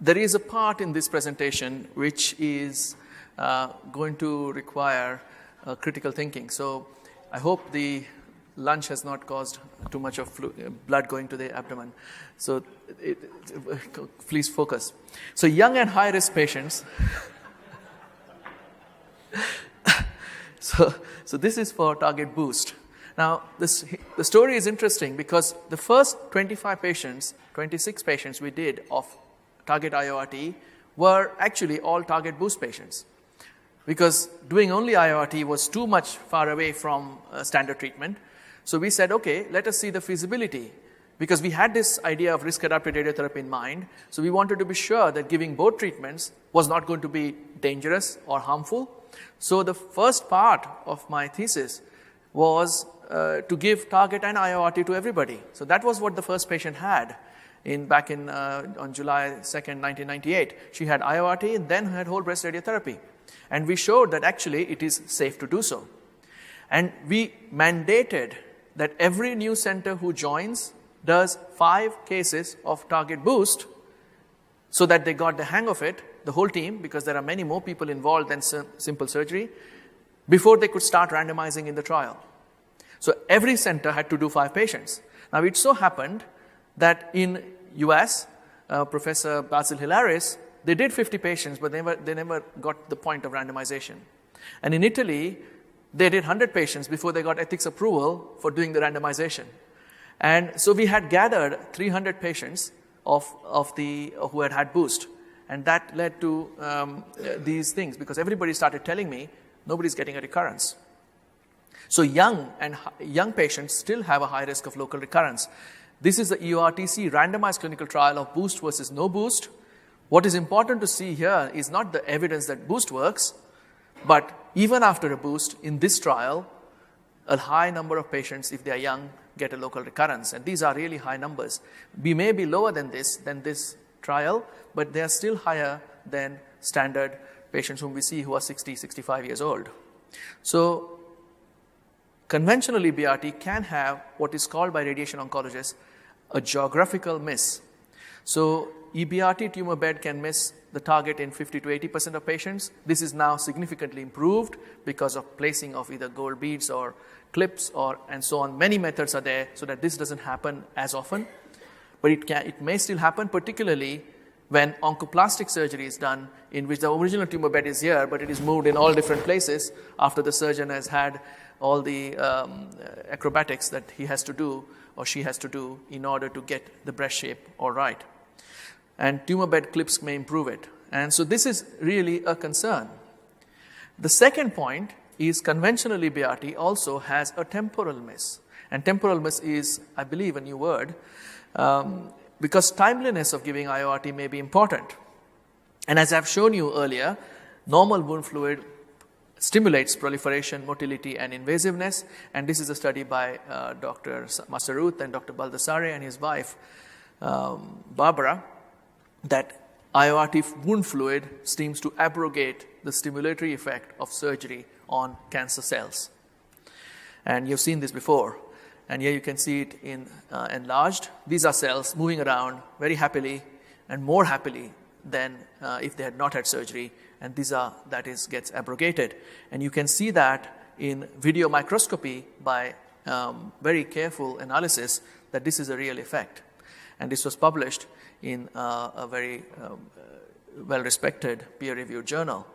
there is a part in this presentation which is going to require critical thinking. So I hope the lunch has not caused too much of blood going to the abdomen. So please focus. So young and high-risk patients. So this is for target boost. Now, the story is interesting because the first 26 patients we did of target IORT were actually all target boost patients. Because doing only IORT was too much far away from standard treatment. So we said, okay, let us see the feasibility. Because we had this idea of risk-adapted radiotherapy in mind. So we wanted to be sure that giving both treatments was not going to be dangerous or harmful. So the first part of my thesis was to give target and IORT to everybody. So that was what the first patient had back on July 2nd, 1998. She had IORT and then had whole breast radiotherapy. And we showed that actually it is safe to do so. And we mandated that every new center who joins does 5 cases of target boost so that they got the hang of it, the whole team, because there are many more people involved than simple surgery, before they could start randomizing in the trial. So every center had to do 5 patients. Now it so happened that in US, Professor Basil Hilaris, they did 50 patients, but they never got the point of randomization. And in Italy, they did 100 patients before they got ethics approval for doing the randomization. And so we had gathered 300 patients who had boost. And that led to these things, because everybody started telling me nobody's getting a recurrence. So young patients still have a high risk of local recurrence. This is the EORTC randomized clinical trial of boost versus no boost. What is important to see here is not the evidence that boost works, but even after a boost in this trial, a high number of patients, if they are young, get a local recurrence. And these are really high numbers. We may be lower than this trial, but they are still higher than standard patients whom we see who are 60, 65 years old. So conventional EBRT can have what is called by radiation oncologists a geographical miss. So EBRT tumor bed can miss the target in 50 to 80% of patients. This is now significantly improved because of placing of either gold beads or clips and so on. Many methods are there so that this doesn't happen as often. But it may still happen, particularly when oncoplastic surgery is done, in which the original tumor bed is here, but it is moved in all different places after the surgeon has had all the acrobatics that he has to do or she has to do in order to get the breast shape all right. And tumor bed clips may improve it. And so this is really a concern. The second point is conventional EBRT also has a temporal miss. And temporal miss is, I believe, a new word, because timeliness of giving IORT may be important. And as I've shown you earlier, normal wound fluid stimulates proliferation, motility, and invasiveness. And this is a study by Dr. Masaruth and Dr. Baldassare and his wife, Barbara, that IORT wound fluid seems to abrogate the stimulatory effect of surgery on cancer cells. And you've seen this before. And here you can see it in enlarged. These are cells moving around very happily and more happily than if they had not had surgery. And gets abrogated. And you can see that in video microscopy by very careful analysis that this is a real effect. And this was published in a very well-respected peer-reviewed journal.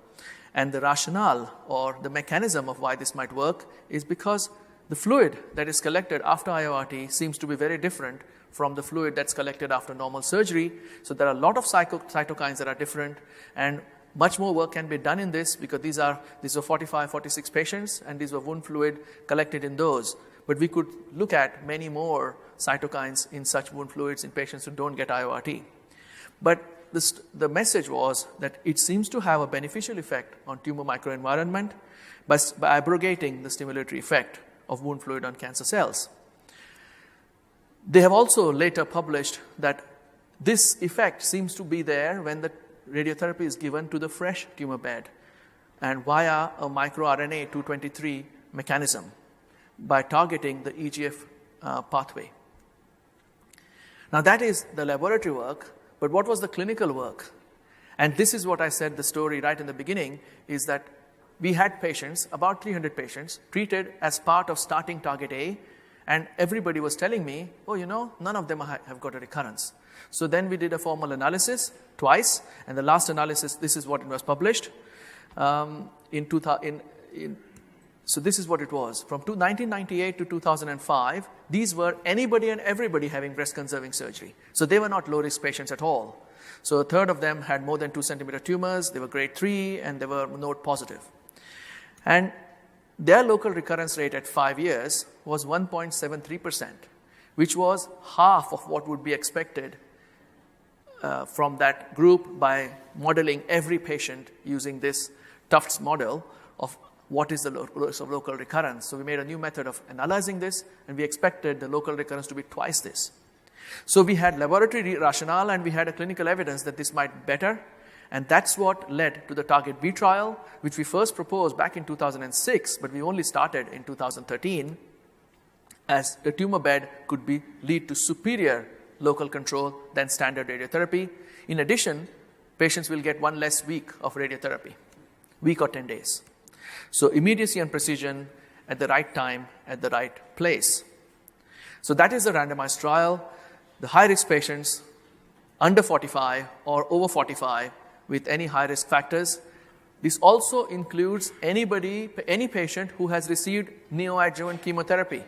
And the rationale or the mechanism of why this might work is because the fluid that is collected after IORT seems to be very different from the fluid that's collected after normal surgery. So there are a lot of cytokines that are different, and much more work can be done in this because these are 45, 46 patients, and these were wound fluid collected in those. But we could look at many more cytokines in such wound fluids in patients who don't get IORT. But the message was that it seems to have a beneficial effect on tumor microenvironment by abrogating the stimulatory effect of wound fluid on cancer cells. They have also later published that this effect seems to be there when the radiotherapy is given to the fresh tumor bed and via a microRNA 223 mechanism by targeting the EGF pathway. Now that is the laboratory work, but what was the clinical work? And this is what I said, the story right in the beginning, is that we had patients, about 300 patients, treated as part of starting Target A, and everybody was telling me, oh, none of them have got a recurrence. So then we did a formal analysis twice, and the last analysis, this is what it was published. So this is what it was. From 1998 to 2005, these were anybody and everybody having breast-conserving surgery. So they were not low-risk patients at all. So a third of them had more than 2-centimeter tumors, they were grade 3, and they were node positive. And their local recurrence rate at 5 years was 1.73%, which was half of what would be expected from that group by modeling every patient using this Tufts model of what is the risk of local recurrence. So we made a new method of analyzing this, and we expected the local recurrence to be twice this. So we had laboratory rationale, and we had a clinical evidence that this might be better. And that's what led to the Target B trial, which we first proposed back in 2006, but we only started in 2013, as the tumor bed could lead to superior local control than standard radiotherapy. In addition, patients will get one less week of radiotherapy, week or 10 days. So immediacy and precision at the right time, at the right place. So that is the randomized trial. The high-risk patients under 45 or over 45 with any high-risk factors. This also includes any patient who has received neoadjuvant chemotherapy.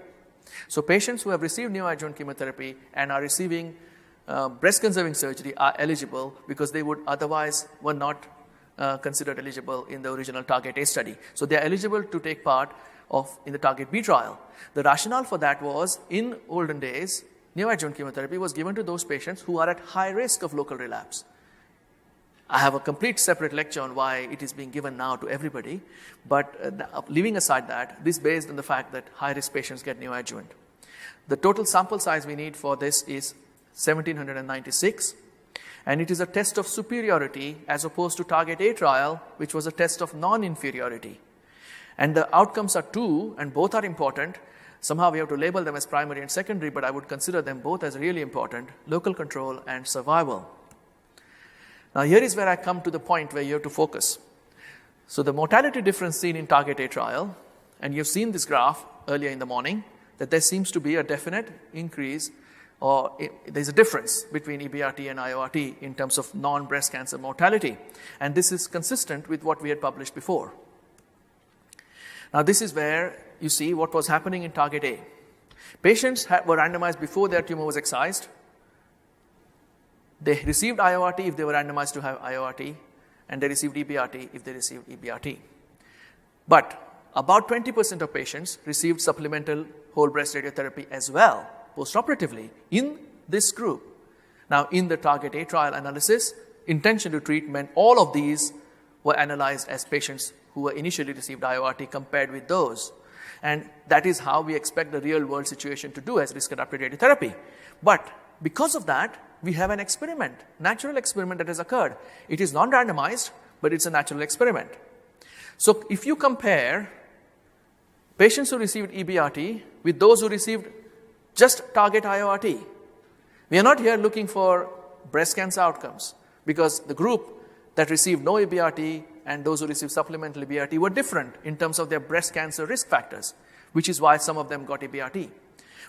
So patients who have received neoadjuvant chemotherapy and are receiving breast-conserving surgery are eligible, because they would otherwise were not considered eligible in the original Target A study. So they are eligible to take part in the Target B trial. The rationale for that was, in olden days, neoadjuvant chemotherapy was given to those patients who are at high risk of local relapse. I have a complete separate lecture on why it is being given now to everybody, but leaving aside that, this is based on the fact that high-risk patients get neoadjuvant. The total sample size we need for this is 1,796, and it is a test of superiority as opposed to Target A trial, which was a test of non-inferiority. And the outcomes are two, and both are important. Somehow we have to label them as primary and secondary, but I would consider them both as really important: local control and survival. Now here is where I come to the point where you have to focus. So the mortality difference seen in Target A trial, and you've seen this graph earlier in the morning, that there seems to be a definite increase, or there's a difference between EBRT and IORT in terms of non-breast cancer mortality. And this is consistent with what we had published before. Now this is where you see what was happening in Target A. Patients were randomized before their tumor was excised. They received IORT if they were randomized to have IORT, and they received EBRT if they received EBRT. But about 20% of patients received supplemental whole breast radiotherapy as well, postoperatively, in this group. Now, in the Target A trial analysis, intention to treat meant all of these were analyzed as patients who were initially received IORT compared with those. And that is how we expect the real-world situation to do as risk-adapted radiotherapy. But because of that, we have an experiment, natural experiment that has occurred. It is non-randomized, but it's a natural experiment. So if you compare patients who received EBRT with those who received just Target IORT, we are not here looking for breast cancer outcomes, because the group that received no EBRT and those who received supplemental EBRT were different in terms of their breast cancer risk factors, which is why some of them got EBRT.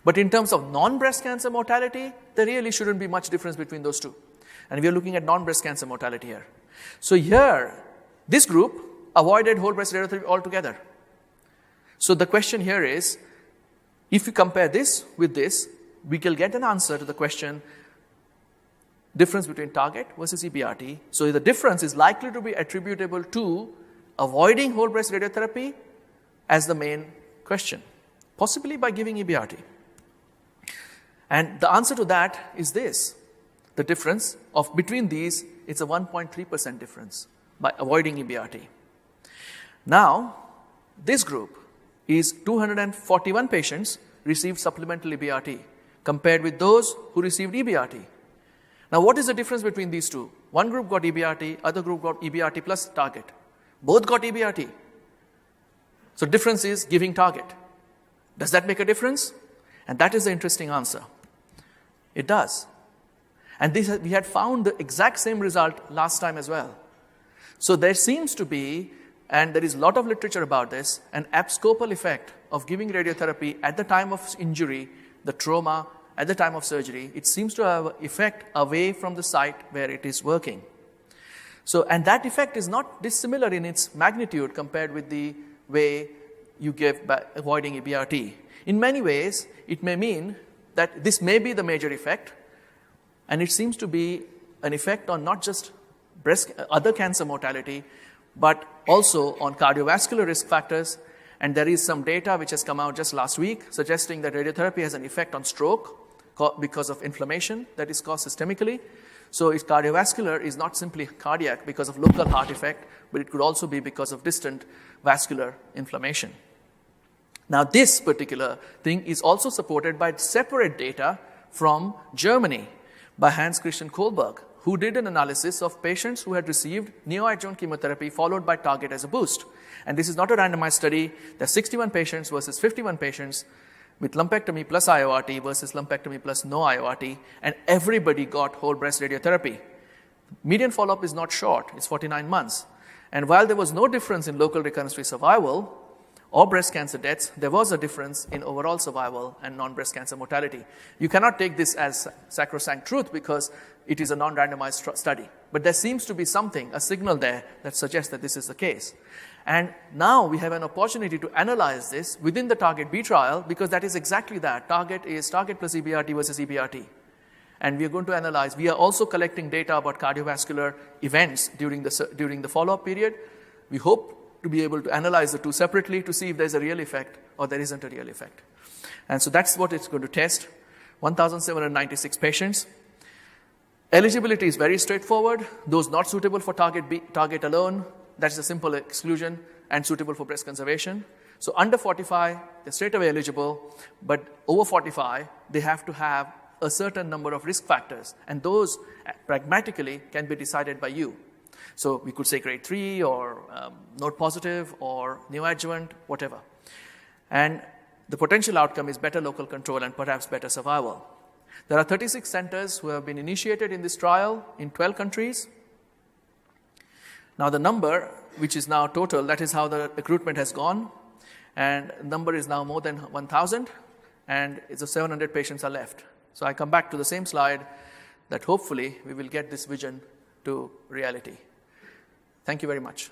But in terms of non-breast cancer mortality, there really shouldn't be much difference between those two. And we are looking at non-breast cancer mortality here. So here, this group avoided whole breast radiotherapy altogether. So the question here is, if you compare this with this, we can get an answer to the question, difference between Target versus EBRT. So the difference is likely to be attributable to avoiding whole breast radiotherapy as the main question, possibly by giving EBRT. And the answer to that is this. The difference between these, it's a 1.3% difference by avoiding EBRT. Now, this group is 241 patients received supplemental EBRT compared with those who received EBRT. Now, what is the difference between these two? One group got EBRT, other group got EBRT plus Target. Both got EBRT. So difference is giving Target. Does that make a difference? And that is the interesting answer. It does. And we had found the exact same result last time as well. So there seems to be, and there is a lot of literature about this, an abscopal effect of giving radiotherapy at the time of injury, the trauma, at the time of surgery. It seems to have an effect away from the site where it is working. So, and that effect is not dissimilar in its magnitude compared with the way you give by avoiding EBRT. In many ways, it may mean that this may be the major effect, and it seems to be an effect on not just other cancer mortality, but also on cardiovascular risk factors. And there is some data which has come out just last week suggesting that radiotherapy has an effect on stroke because of inflammation that is caused systemically. So its cardiovascular is not simply cardiac because of local heart effect, but it could also be because of distant vascular inflammation. Now, this particular thing is also supported by separate data from Germany by Hans Christian Kohlberg, who did an analysis of patients who had received neoadjuvant chemotherapy followed by target as a boost. And this is not a randomized study. There are 61 patients versus 51 patients with lumpectomy plus IORT versus lumpectomy plus no IORT, and everybody got whole breast radiotherapy. Median follow-up is not short, it's 49 months. And while there was no difference in local recurrence-free survival or breast cancer deaths, there was a difference in overall survival and non-breast cancer mortality. You cannot take this as sacrosanct truth because it is a non-randomized study. But there seems to be something, a signal there that suggests that this is the case. And now we have an opportunity to analyze this within the Target B trial because that is exactly that. Target is target plus EBRT versus EBRT. And we are going to analyze. We are also collecting data about cardiovascular events during the follow-up period. We hope to be able to analyze the two separately to see if there's a real effect or there isn't a real effect. And so that's what it's going to test. 1,796 patients. Eligibility is very straightforward. Those not suitable for target alone, that's a simple exclusion, and suitable for breast conservation. So under 45, they're straight away eligible, but over 45, they have to have a certain number of risk factors, and those pragmatically can be decided by you. So we could say grade 3 or node positive or neoadjuvant, whatever. And the potential outcome is better local control and perhaps better survival. There are 36 centers who have been initiated in this trial in 12 countries. Now the number, which is now total, that is how the recruitment has gone. And the number is now more than 1,000, and it's 700 patients are left. So I come back to the same slide that hopefully we will get this vision to reality. Thank you very much.